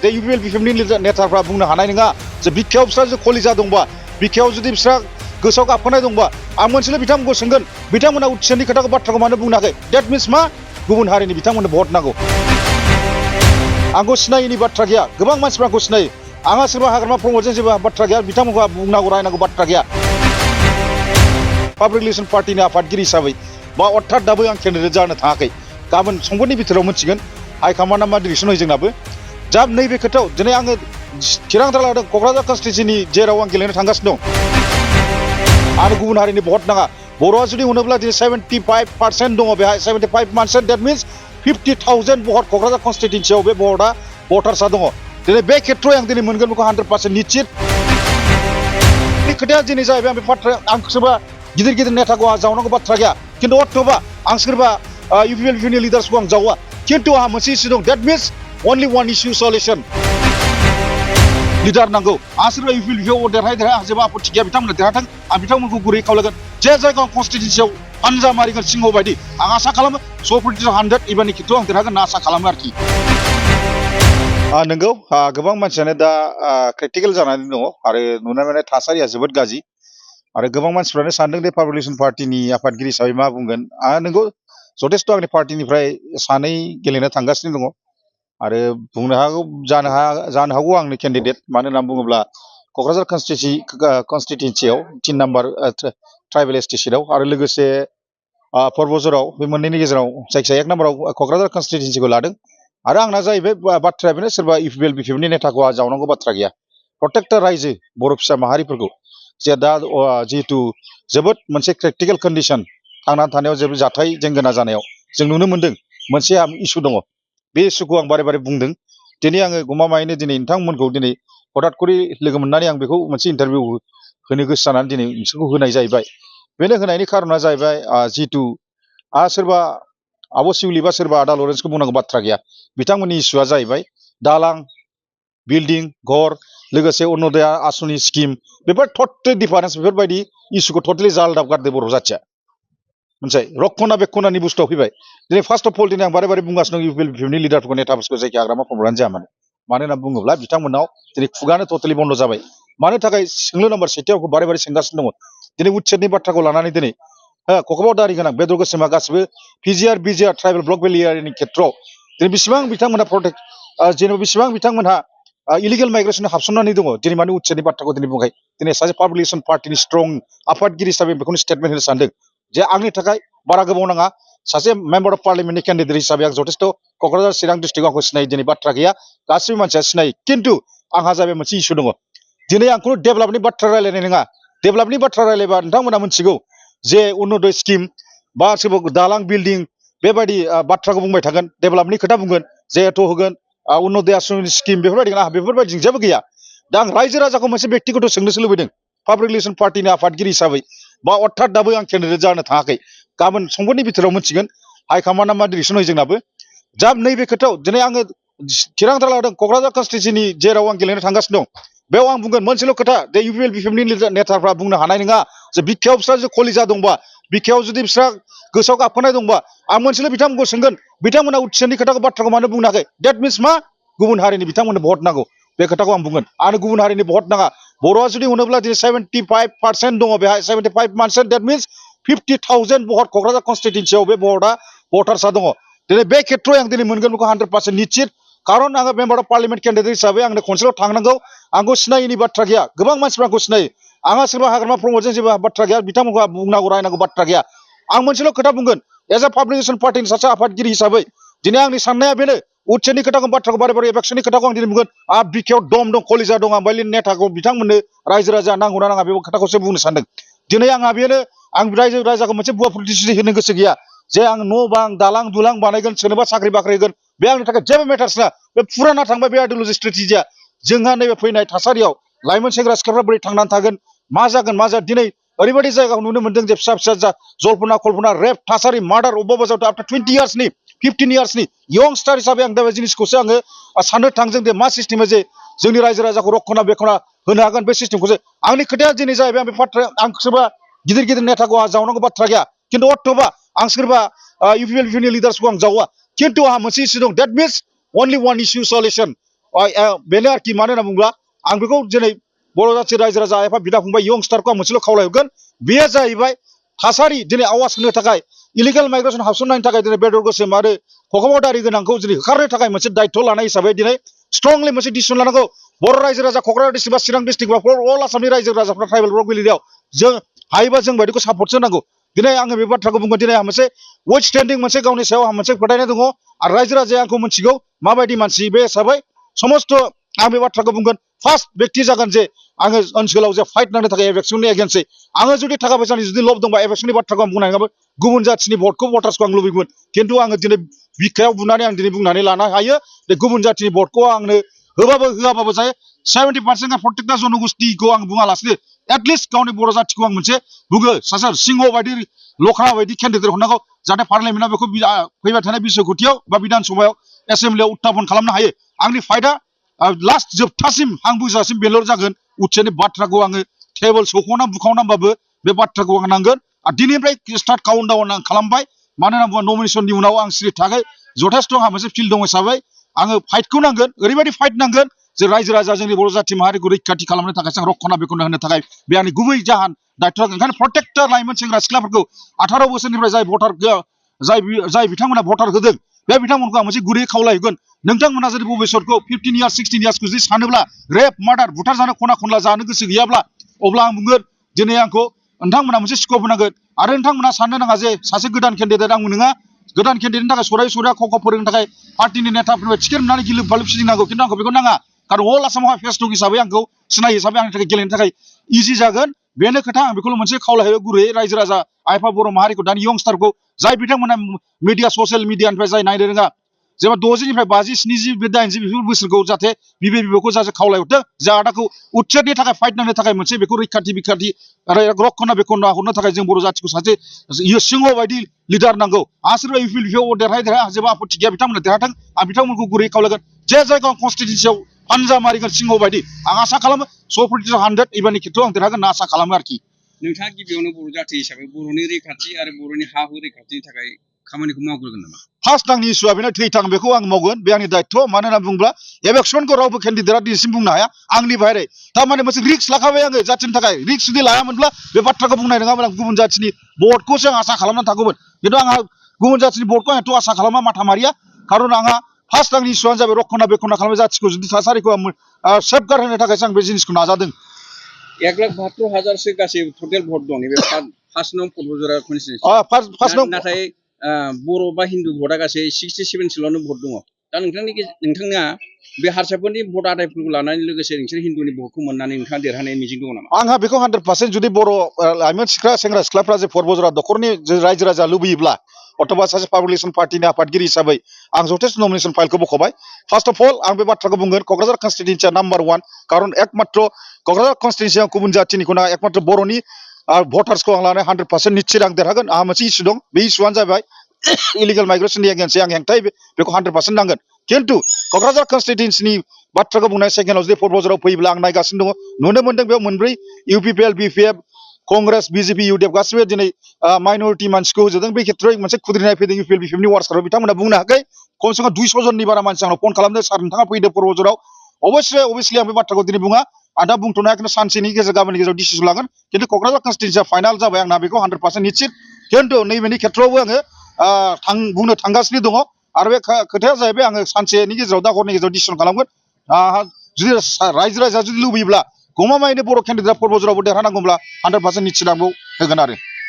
दे UPL बिपिएफनि नेताफ्रा बुंनो हानाय नङा जे बिखायाव बिस्रा जे कलिजा दंबा बिखायाव जुदि बिस्रा गोसोआव गाबखनाय दंबा आं मोनसेल' बिथांमोनखौ सोंगोन बिथांमोना उच्चनि खोथाखौ बाथ्राखौ मानो बुंनो हायाखै डेट मिन्स मा गुबुन हारिनि बिथांमोननो भट नांगौ आंखौ सिनायिनि बाथ्रा गैया गोबां मानसिफ्रा आंखौ सिनायो आंहा सोरबा हाग्रामा प्रमदजों जेबो बाथ्रा गैया बिथांमोनखौ बुंनांगौ रायनांगौ बाथ्रा गैया पाब्लिक रिलेसन पार्टीनि आफादगिरि हिसाबै बा अर्थात दाबो आं केन्डिडेट जानो थाङाखै गाबोन समफोरनि बिथोराव मोनथिगोन हाइकमान्डआ मा डिरेक्सन होयो जोंनाबो जा नैबे खोथायाव दिनै आङो थिरांथा लादों क'क्राझार कनस्टिटुएन्सिनि जेराव आं गेलेनो थांगासिनो दं आरो गुबुन हारिनि भट नाङा बर'आ जुदि होनोब्ला दिनै 75% दङ बेहाय 75% डेट मिन्स 50,000 भट क'क्राझार कनस्टिटुएन्सियाव बे भटआ भटार्सआ दङ दिनै बे खेत्रआव आं दिनै मोनगोन बेखौ 100% निश्चित बे खोथाया दिनै जाहैबाय आं बे बाथ्रा आं सोरबा गिदिर गिदिर नेताखौ आं जावनांगौ बाथ्रा गैया खिन्थु अर्थबा आं सोरबा इउपिएल लिडार्सखौ आं जावा खिन्थु आंहा मोनसे इस्यु दं डेट मिन्स अनलि वान इस्यु सल्युसन लिडार नांगौ आं सोरबा इउपिएल देरहाय आं जेबो आपत्ति गैया बिथांमोना देरहाथों आं बिथांमोनखौ गुरै खावलायगोन जे जायगायाव कनस्टिटुएन्सियाव हानजा मारिगोन सिंह बायदि आं आसा खालामो 100% एबारनि खेत्रआव आं देरहागोन होनना आसा खालामो आरोखि नंगौ गोबां मानसियानो दा क्रिटिकेल जानानै दङ आरो नुनाय माने थासारिया जोबोद गाज्रि आरो गोबां मानसिफ्रानो सानदों दे पाब्लिक रिलेसन पार्टीनि आफादगिरि हिसाबै मा बुंगोन नंगौ जथेस्थ' आंनि पार्टीनिफ्राय सानै गेलेनो थांगासिनो दङ आरो बुंनो हागौ जानो हागौ आंनि केन्डिडेट मानो होननानै बुङोब्ला क'क्राझार कनस्टिटुएन्सियाव 3 नाम्बार ट्राइबेल एसटिसिटआव आरो लोगोसे पर्बजराव बे मोननैनि गेजेराव जायखिजाया 1 नाम्बाराव क'क्राझार कनस्टिटुएन्सिखौ लादों आरो आंना जाहैबाय बाथ्राया बेनो सोरबा इउपिएल बिपिएफनि नेताखौ जावनांगौ बाथ्रा गैया प्रटेक्टर रायजो बर' फिसा माहारिफोरखौ जे दा जिहेतु जोबोद मोनसे क्रिटिकेल कन्डिसन थांनानै थानायाव जेबो जाथाय जेंगोना जानायाव जों नुनो मोन्दों मोनसे इस्यु दङ बे इस्युखौ आं बारे बारे बुंदों दिनै आङो गमामायैनो दिनै नोंथांमोनखौ दिनै हठात करि लोगो मोननानै आं बेखौ मोनसे इन्टारभिउ होनो गोसो जानानै दिनै नोंसोरखौ होनाय जाहैबाय बेनो होनायनि खारना जाहैबाय जिहेतु सोरबा आब' शिउलि बा सोरबा आदा लरेन्सखौ बुंनांगौ बाथ्रा गैया बिथांमोननि इस्युआ जाहैबाय दालां बिल्डिं घर लोगोसे अरुण'दय आसनि स्किम बेफोर टटेलि डिफारेन्स बेफोरबायदि इस्युखौ टटेलि जालदाब गारदो बर' जाथिया मोनसे रक्षना बेक्षनानि बुस्थुआव फैबाय दिनै फार्स्ट अफ अल दिनै आं बारे बारे बुंगासिनो दं इउपिएल बिपिएफनि लिडारफोरखौ नेताफोरखौ जायखि हाग्रामा प्रमदानो जाया मानो होनना बुङोब्ला बिथांमोनाव दिनै खुगानो टटेलि बन्द जाबाय मानो थाखाय सोंलु नाम्बार 7आव बारे बारे सोंगासिनो दङ दिनै उच्चेदनि बाथ्राखौ लानानै दिनै क'क्राझार दारि गोनां बेदर गोसोमा गासिबो पिजिआर बिजिआर ट्राइबेल ब्लक भेलि एरियानि खेत्रआव दिनै बेसेबां बिथांमोना प्रटेक्ट जेनेबा बेसेबां बिथांमोनहा इलिगेल माइग्रेसन हाबसननानै दङ दिनै माने उच्चेदनि बाथ्राखौ दिनै बुंबाय दिनै सासे पाब्लिक रिलेसन पार्टीनि स्ट्रं आफादगिरि हिसाबै बेखौनो स्टेटमेन्ट होनो सानदों जे आंनि थाखाय बारा गोबाव नाङा सासे मेम्बार अफ पार्लियामेन्टनि केन्डिडेट हिसाबै आं जथेस्थ' क'क्राझार चिरां डिस्ट्रिक्टआव आंखौ सिनायो दिनै बाथ्रा गैया गासिबो मानसिया सिनायो खिन्थु आंहा जाबाय मोनसे इस्यु दङ दिनै आं खुनु डेभेलपनि बाथ्रा रायलायनाय नङा डेभेलपनि बाथ्रा रायलायबा नोंथांमोना मिथिगौ जे अरुण'दय स्किम बा सोरबा दालां बिल्डिं बेबायदि बाथ्राखौ बुंबाय थागोन डेभेलपनि खोथा बुंगोन जेहेतु होगोन अरुण'दय आसनि स्किम बेफोरबायदि जेबो गैया दा आं रायजो राजाखौ मोनसे बेक्तिगत सोंनोसो लुबैदों पाब्लिक रिलेसन पार्टीनि आफादगिरि हिसाबै बा अर्थात दाबो आं केन्डिडेट जानो थाङाखै गाबोन समफोरनि बिथोराव मोनथिगोन हाइकमान्डआ मा डिरेक्सन होयो जोंनाबो जा नैबे खोथायाव दिनै आङो थिरांथा लादों क'क्राझार कनस्टिटुएन्सिनि जेराव आं गेलेनो थांगासिनो दं बेयाव आं बुंगोन मोनसेल' खोथा दे इउपिएल बिपिएफनि नेताफ्रा बुंनो हानाय नङा जे बिखायाव बिस्रा जे कलिजा दंबा बिखायाव जुदि बिस्रा गोसोआव गाबखनाय दंबा आं मोनसेल' बिथांमोनखौ सोंगोन बिथांमोना उच्चनि खोथाखौ बाथ्राखौ मानो बुंनो हायाखै डेट मिन्स मा गुबुन हारिनि बिथांमोननो भट नांगौ बे खोथाखौ आं बुंगोन आरो गुबुन हारिनि भट नाङा बर'आ जुदि होनोब्ला दिनै 75% दङ बेहाय 75% डेट मिन्स 50,000 भट क'क्राझार कनस्टिटुएन्सियाव बे भटआ भटार्सआ दङ दिनै बे खेत्रआव आं दिनै मोनगोन बेखौ 100% निश्चित खारन आङो मेम्बार अफ पार्लियामेन्ट केन्डिडेट हिसाबै आंनो खनसेल' थांनांगौ आंखौ सिनायिनि बाथ्रा गैया गोबां मानसिफ्रा आंखौ सिनायो आंहा सोरबा हाग्रामा प्रमदजों जेबो बाथ्रा गैया बिथांमोनखौ बुंनांगौ रायनांगौ बाथ्रा गैया आं मोनसेल' खोथा बुंगोन एज ए पाब्लिक रिलेसन पार्टीनि सासे आफादगिरि हिसाबै दिनै आंनि साननाया बेनो उच्चनि खोथाखौ बाथ्राखौ बारे बारे एबेक्सननि खोथाखौ आं दिनै बुंगोन बिखायाव दम दं कलिजा दं आं बायदि नेताखौ बिथांमोननो रायजो राजा नांगौना नाङा बे खोथाखौसो बुंनो सानदों दिनै आंहा बेनो आं रायजो राजाखौ मोनसे भुवा प्रतिश्रुति होनो गोसो गैया जे आं न' बां दालां दुलां बानायगोन सोरनोबा साख्रि बाख्रि होगोन बे आंनि थाखाय जेबो मेटार्स नङा बे फुराना थांबाय बे आइडिय'लजि स्ट्रेटेजिया जोंहा नैबे फैनाय थासारियाव लाइमोन सेंग्रा सिख्लाफ्रा बोरै थांनानै थागोन मा जागोन दिनै ओरैबायदि जायगाखौ नुनो मोन्दों जे फिसा फिसा जल्पना कल्पना रेप थासारि मार्डार अबेबा जायगायाव आफ्टार 20 इयार्सनि 15 इयार्सनि यंगस्टार हिसाबै आं दा बे जिनिसखौसो आङो साननो थांजों जे मा सिस्टेमा जे जोंनि रायजो राजाखौ रक्षना बेक्षना होनो हागोन बे सिस्टेमखौसो आंनि खोथाया दिनै जाहैबाय आं बे बाथ्राया आं सोरबा गिदिर गिदिर नेताखौ जावनांगौ बाथ्रा गैया खिन्थु अर्थबा आं सोरबा इउपिएल लिडार्सखौ आं जावा खिन्थु आंहा मोनसे इस्यु दं डेट मिन्स अनलि वान इस्यु सल्युसन बेनो आरोखि मानो होनना बुङोब्ला आं बेखौ दिनै बर' जाथि रायजो राजा आफाद बिदा फंबाय यंस्टारखौ आं मोनसेल' खावलायहरगोन बेयो जाहैबाय थासारि दिनै आवाज होनो थाखाय इलिगेल माइग्रेसन हाबसननायनि थाखाय दिनै बेदर गोसोम आरो खखमाव दारि गोनांखौ दिनै होखारनो थाखाय मोनसे दायित्व लानाय हिसाबै दिनै स्ट्रंलि मोनसे डिसिसन लानांगौ बर' रायजो राजा क'क्राझार डिस्ट्रिक्ट बा चिरां डिस्ट्रिक्ट बा अल आसामनि रायजो राजाफ्रा ट्राइबेल ब्लक भिलेजाव जों हायोबा जों बायदिखौ सापर्टसो नांगौ दिनै आङो बे बाथ्राखौ बुंगोन दिनै आं मोनसे वेट स्टेन्डिं मोनसे गावनि सायाव आं मोनसे फोथायनाय दङ आरो रायजो राजाया आंखौ मिथिगौ माबायदि मानसि बे हिसाबै समस्त आं बे बाथ्राखौ बुंगोन फार्स्ट व्यक्ति जागोन जे आङो ओनसोलाव जे फाइट नांनो थाखाय एभेक्सननि एगेन्स्टै आङो जुदि थाखा फैसानि जुदि लब दंबा एभेक्सननि बाथ्राखौ आं बुंनाय नङामोन गुबुन जाथिनि भटखौ भटार्सखौ आं लुबैगोन खिन्थु आङो दिनै बिखायाव बुनानै आं दिनै बुंनानै लानो हायो जे गुबुन जाथिनि भटखौ आंनो होबाबो होआबाबो जायो 70% आं प्रत्येकटा जनगोष्ठिखौ आं बुङालासिनो एटलिस्ट गावनि बर' जाथिखौ आं मोनसे बुङो सासे सिंह बायदि लख्रा बायदि केन्डिडेट हरनांगौ जाहाथे पार्लियामेन्टआ बेखौ फैबाय थानाय बिसायख'थियाव बा बिधान सभायाव एसेम्ब्लियाव उत्थापन खालामनो हायो आंनि फाइटआ लास्ट जोबथासिम आं बुजासिम बेल' जागोन उच्चनि बाथ्राखौ आङो टेबोल सौखावना बुखावनाबाबो बे बाथ्राखौ आं नांगोन आरो दिनैनिफ्राय स्टार्ट काउन्टडाउन आं खालामबाय मानो होनना बुङोबा नमिनेसननि उनाव आं सिरि थाखाय जथेस्थ' आंहा मोनसे फिल्ड दं हिसाबै आङो फाइटखौ नांगोन ओरैबायदि फाइट नांगोन जे रायजो राजा जोंनि बर' जाथि माहारिखौ रैखाथि खालामनो थाखाय जों रक्षना बेखौनो होनो थाखाय बे आंनि गुबै जाहोन दायित्व ओंखायनो प्रत्येकटा लाइमोन सेंग्रा सिख्लाफोरखौ 18 बोसोरनिफ्राय जाय भटार जाय बिथांमोना भटार होदों बे बिथांमोनखौ आं मोनसे गुरै खावलायगोन नोंथांमोना जुदि भबिष्यतखौ 15 इयार्स 16 इयार्सखौ जुदि सानोब्ला रेप मार्डार बुथार जानो खना खनला जानो गोसो गैयाब्ला अब्ला आं बुंगोन दिनै आंखौ नोंथांमोना मोनसे स्कप होनांगोन आरो नोंथांमोना साननो नाङा जे सासे गोदान केन्डिडेट आं नङा गोदान केन्डिडेटनि थाखाय सराय सराया खख' फोरोंनो थाखाय पार्टिनि नेताफोरनिफ्राय टिकेट मोननानै गिलु बालु फिदिंनांगौ खिन्थु आंखौ बेखौ नाङा कारन अल आसामावहाय फेस दं हिसाबै आंखौ सिनाय हिसाबै आंनि थाखाय गेलेनो थाखाय इजि जागोन बेनो खोथा आं बेखौल' मोनसे खावलायहो गुरैयै रायजो राजा आइफा बर' माहारिखौ दानि यंस्टारखौ जाय बिथांमोना मिडिया ससियेल मिडियानिफ्राय जाय नायनो रोङा जेनेबा 60निफ्राय 50 70 80 बेफोर बोसोरखौ जाहाथे बिबै बिबौखौ जाहाथे खावलायहरदों जा आदाखौ उच्चनि थाखाय फाइट नांनो थाखाय मोनसे बेखौ रैखाथि बिखाथि आरो रक्षना बेखौना हरनो थाखाय जों बर' जाथिखौ सासे सिंह बायदि लिडार नांगौ आसोरबा इउपिएलपिआव देरहाया जेबो आपत्ति गैया बिथांमोना देरहाथों आं बिथांमोनखौ गुरै खावलायगोन जे जायगायाव कनस्टिटिउन्सियाव हानजा मारिगोन सिंह बायदि आं आसा खालामो 100% 100 एबारनि खेथ्रआव आं देरहागोन होनना आसा खालामो आरोखि नोंथाङा गिबियावनो बर' जाथि हिसाबै बर'नि रैखाथि आरो बर'नि हा हु रैखाथिनि थाखाय खामानिखौ मावग्रोगोन नामा फार्स्ट आंनि इसुआ बेनो थैथां बेखौ आं मावगोन बे आंनि दायित्व मानो होनना बुङोब्ला एभेक्सनखौ रावबो केन्डिडेटआ दिनैसिम बुंनो हाया आंनि बाहेरै थारमाने मोनसे रिक्स लाखाबाय आङो जाथिनि थाखाय रिक्स जुदि लायामोनब्ला बे बाथ्राखौ बुंनाय नङामोन आं गुबुन जाथिनि भटखौसो आं आसा खालामनानै थागौमोन खिन्थु आंहा गुबुन जाथिनि भटखौ आं एथ' आसा खालामा माथा मारिया खारन आंहा फार्स्ट आंनि इसुआनो जाबाय रक्षना बेखना खालामनाय जाथिखौ जुदि थासारिखौ आं सेफगार्ड होनो थाखायसो आं बे जिनिसखौ नाजादों 1,72,000 गासै टटेल भट दं नैबे फार्स्ट नं पदबजरा कनस्टिटुन्सि नाथाय बर' बा हिन्दु भटआ गासै 67सोल' भट दङ दा नोंथाङा बे हारसाफोरनि भट आदायफोरखौ लानानै लोगोसे नोंसोर हिन्दुनि भटखौ मोननानै नोंथाङा देरहानायनि मिजिं दङ नामा आंहा बेखौ 100% जुदि बर' लाइमोन सेंग्रा सिख्लाफ्रा जे परबजरा दखरनि रायजो राजा लुबैयोब्ला अथबा सासे पाब्लिकेसन पार्टिनि आफादगिरि हिसाबै आं जथेस्थ नमिनेसन फाइलखौ बख'बाय फार्स्ट अफ अल आं बे बाथ्राखौ बुंगोन क'क्राझार कनस्टिटुन्सिया नाम्बार 1 खारन एकमात्र क'क्राझार कनस्टिटुन्सियाव गुबुन जाथिनिखौ नाङा एकमात्र बर'नि भटार्सखौ आं लानानै 100% निश्चित आं देरहागोन आंहा मोनसे इसु दं बे इसुआनो जाबाय इलिगेल माइग्रेसननि एगेन्स्टै आं हेंथायै बेखौ 100% नांगोन खिन्थु क'क्राझार कनस्टिटुन्सिनि बाथ्राखौ बुंनाय सेकेन्डआव जुदि परबजराव फैयोब्ला आं नायगासिनो दङ नुनो मोन्दों बेयाव मोनब्रै इउपिपिएल बिपिएफ कंग्रेस बिजेपि इउडिएफ गासिबो दिनै माइनरिटि मानसिखौ होजोबदों बे खेत्रआव मोनसे खुद्रिनाय फैदों इउपिएल बिपिएफनि वार्सफोराव बिथांमोना बुंनो हायाखै खमसे खम 200 जननि बारा मानसि आंनाव फन खालामदों सार नोंथाङा फैदो परबजराव अबयस्लि आं बे बाथ्राखौ दिनै बुङा आं दा बुंथ'नो हाया खिन्थु सानसेनि गेजेर गाबोननि गेजेराव डिसिसन लागोन खिन्थु क'क्राझार कनस्टिटुन्सिया फाइनाल जाबाय आंना बेखौ 100% निश्चित खिन्थु नैबेनि खेत्रआवबो आङो बुंनो थांगासिनो दङ आरो बे खोथाया जाहैबाय आङो सानसेनि गेजेराव दा हरनि गेजेराव डिसिसन खालामगोन जुदि रायजो राजाया जुदि लुबैयोब्ला गमामायैनो बर' केन्डिडेट परबजरावबो देरहानांगौब्ला 100% निश्चित आंबो होगोन आरो